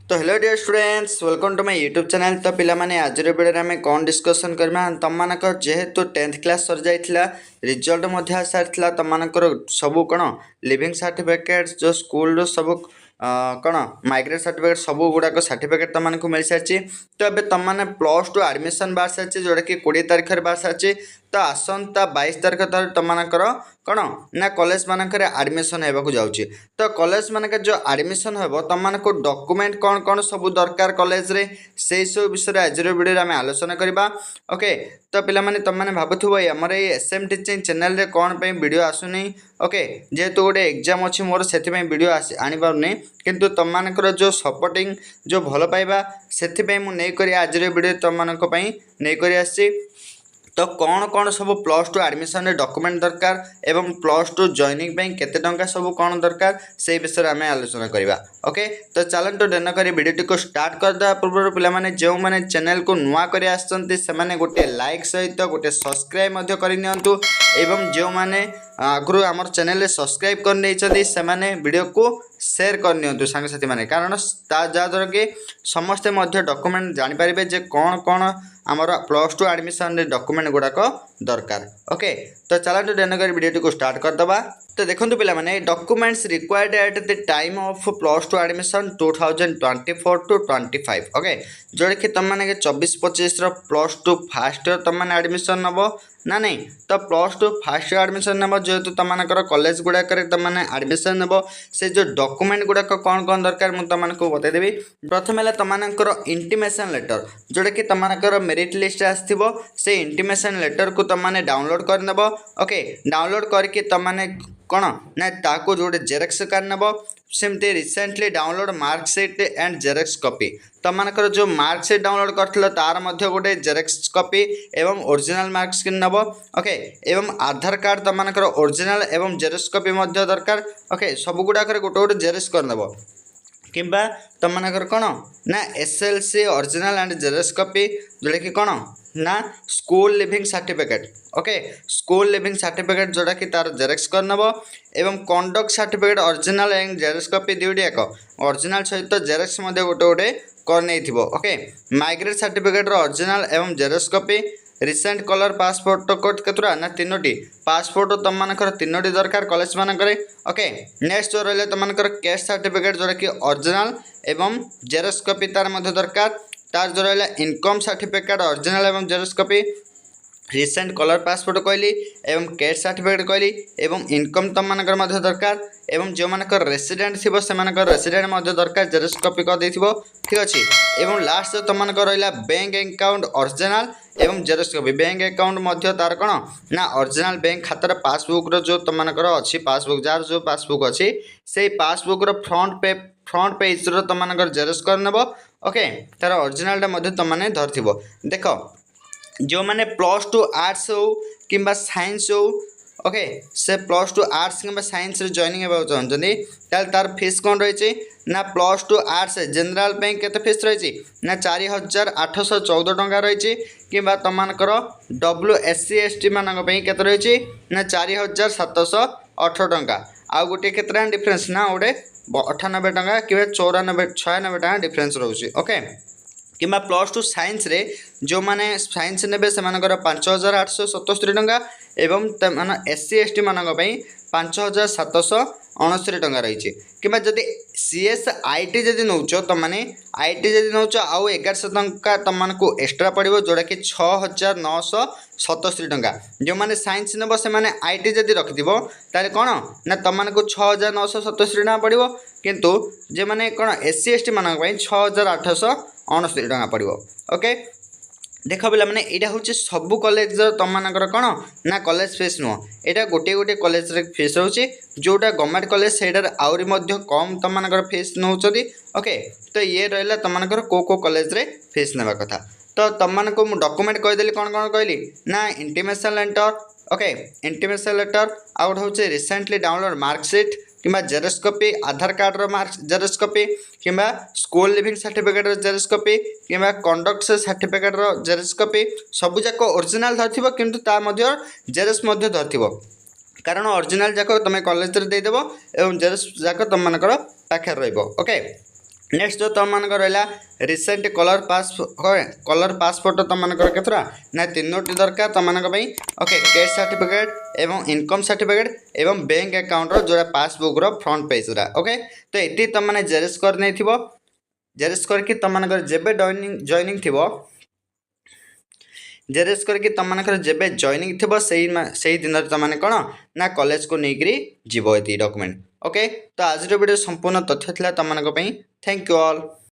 तो hello dear students welcome to my YouTube channel. तो पिला माने आज वीडियो में कौन डिस्कसन करबा तुम मानकर जेहेतु 10th क्लास सर जाइथिला रिजल्ट मध्ये आसारथिला तुम मानकर सब कोन लिविंग सर्टिफिकेट जो स्कूल रो सब कौन माइग्रेट सर्टिफिकेट सब गुड़ाक सर्टिफिकेट तुम को मिल सारी। तो अबे तुम मैंने +2 एडमिशन बाहर सारी जोटा कि 20 तारीख बाहर सारी। तो आसंता 22 तारीख तक तुम मानकर कौन ना कॉलेज मानकर एडमिशन होगा जाऊँगी। तो कॉलेज मानक जो एडमिशन हो तुम मानक डॉक्यूमेंट कौन कौन सब दरकार कॉलेज रे से सब विषय आज वीडियो में आलोचना करवा। ओके तो पिला माने तुम मैंने भावुव आमर ये एसएम टीचिंग चैनल रे कौन पे वीडियो आसुनी। ओके जेहेतु गोटे एग्जाम अच्छी मोर से वीडियो आनी पारे किंतु तुम मानकर जो सपोर्टिंग जो भल पाइबा से मुझे आज वीडियो तुम मानक नहीं आसी। तो कौन कौन सब +2 एडमिशन डॉक्यूमेंट दरकार एवं +2 जॉइनिंग केते टंका सब कौन दरकार से विषय में आलोचना करवा। ओके तो चलते डेन कर वीडियो को स्टार्ट करदे पूर्व पे जो मैंने चैनल को नुआ कर गोटे लाइक सहित गोटे सब्सक्राइब करनी एवं जो मैंने आगु आम चैनल सब्सक्राइब कर वीडियो को शेयर करनी सांगसाथी मैंने कारण जहाँद्वारा कि समस्ते डॉक्यूमेंट जानीपारे जे कौन कौन आमर +2 एडमिशन डॉक्यूमेंट गुड़ाक दरकार। ओके तो चलते डेनकर वीडियो को स्टार्ट करदे। तो देखो पे documents required at the time of +2 admission 2024 to 25। Okay जोटा कि तुम मैंने 24-25 +2 फास्ट ईयर तुम मैंने एडमिशन नब ना नहीं। तो +2 फास्ट ईयर एडमिशन नब जेहेतु तुम कॉलेज गुड़ाक तुम मैंने एडमिशन नब से जो डॉक्यूमेंट गुड़ाक कौन कौन दरकार मुझे तुमको बतईदेवी। प्रथम है तुम इंटीमेशन लेटर जोटा कि तुम मेरिट लिस्ट आसो से इंटीमेशन लेटर को तुम मैंने डाउनलोड करनब। ओके डाउनलोड करके तुम मैंने कौन ना ताको जोटे जेरेक्स करनब सेमती recently download marksheet and xerox copy तुम मानकर जो मार्कशीट डाउनलोड कर तार गोटे जेरेक्स कॉपी एवं ओरिजिनल मार्कशीट नब। ओके एवं आधार कार्ड तुम मानकर ओरिजिनल एवं जेरेक्स कॉपी दरकार। ओके सब गुड़ाक गोटे गोटे जेरेक्स करनब किंबा तुम मानकर कौन ना SLC original and xerox copy जोटा कि कौन ना school leaving certificate. Okay school leaving certificate जोटा कि तार जेरेक्स करनब एवं conduct certificate original and xerox copy दुईटी एक ओरिजिनल सहित जेरेक्स गोटे गोटे कर नहीं। ओके माइग्रेट सर्टिफिकेट ओरिजिनल एवं xerox copy recent colour passport code केतुरा ना 3टी पासपोर्ट तुम मानकर 3टी दरकार कॉलेज मानकर। ओके नेक्स्ट जो रहा तुम मानकर कैश सर्टिफिकेट जोटा कि ओरिजिनल एवं जेरेक्स कॉपी तार दरकार। तार जो रहा इनकम सर्टिफिकेट ओरिजिनल एवं xerox copy recent colour passport कहली एवं कैश सर्टिफिकेट कहली एवं इनकम तुम मानकर दरकार एवं जो मानकर रेसिडेंट थी से रेसिडेंट दरकार जेरेक्स कॉपी कर देथिबो। ठीक अच्छे एवं लास्ट तुम मानकर रहा बैंक अकाउंट ओरिजिनल एवं जेरेक्स कॉपी बैंक अकाउंट तार कौन ना ओरिजिनल बैंक खातार पासबुक जो तुम मानकर अच्छी पासबुक जार जो पासबुक अच्छी से पासबुक फ्रंट पेज तुम मानकर जेरेक्स करनब। ओके तार ओरिजिनल तुम मैंने धरथिबो। देख जो मैंने +2 आर्ट्स हो कि साइंस हो ओके से +2 आर्ट्स कि साइंस जॉइनिंग होगा चाहते तार फीस कौन रही ना +2 आर्ट्स जनरल केते फीस रही ना 4814 टंका रही कि तुम मानकर WSC ST मानक केते रही ना 4718 टंका आउ गोटे केते डिफरेंस ना गोटे 98 टंका कि 96 टंका डिफरेंस रोचे। ओके कि +2 साइंस रे जो माने साइंस ने 5877 टंका एवं SC ST मानक 5769 टंका रही कि जदि CS IT जदि नौच तुम मैंने IT जदि नौच आउ 1100 टंका तुमको एक्सट्रा पड़ो जोटा कि 6977 टंका। जो मैंने साइंस नब से मैंने IT जदि रखिथो ताले कौन ना तुमको 6977 टंका पड़ो किंतु जे मैंने कौन SC ST मानक 6869 टंका पड़ो। ओके देख पे मैंने यहाँ हूँ सबू कॉलेज तुम मानकर कौन ना कॉलेज फीस नुह यहाँ गोटे गोटे कॉलेज फीस रोचे जोटा गवर्नमेंट कॉलेज से आहरी कम तुम मानकर फीस नौ। ओके तो ये रहा तुम मानकर को कॉलेज रे फीस नेबा कथा। तो तुम मानक डॉक्यूमेंट कहीदेली कौन कौन कहली ना intimation letter. Okay intimation letter आउ गोटे हूँ रिसेंटली डाउनलोड मार्कशीट कि xerox copy Aadhaar card mark xerox copy कि school leaving certificate xerox copy कि कंडक्ट सर्टिफिकेट जेरेक्स कॉपी सबू जाक ओरिजिनल धरथिबो किंतु ता मध्य जेरेक्स धरथिबो कारण ओरिजिनल जाक तुम कॉलेज रे देदेबो एवं जेरेक्स जाक तुम मानकर पाखे रहिबो। ओके नेक्स्ट जो तुम मानक रहा रिसेंट कलर पासपोर्ट तुम मानक केतरा ना तीनोटी दरकार तुम मानक ओके कैश सर्टिफिकेट एवं इनकम सर्टिफिकेट एवं बैंक अकाउंट जो पासबुक फ्रंट पेज ओके तो ये तुम मैंने जेरेस कर नहीं थो जेरेस करके तुम मानक जेबे जॉइनिंग थी जेरेस करके तुम मानक जेबे जॉइनिंग थी से दिन तुम मैंने कौन ना कॉलेज को लेकर जीव ये डॉक्यूमेंट ओके तो आज वीडियो संपूर्ण तथ्य था तुम मानक थैंक यू ऑल।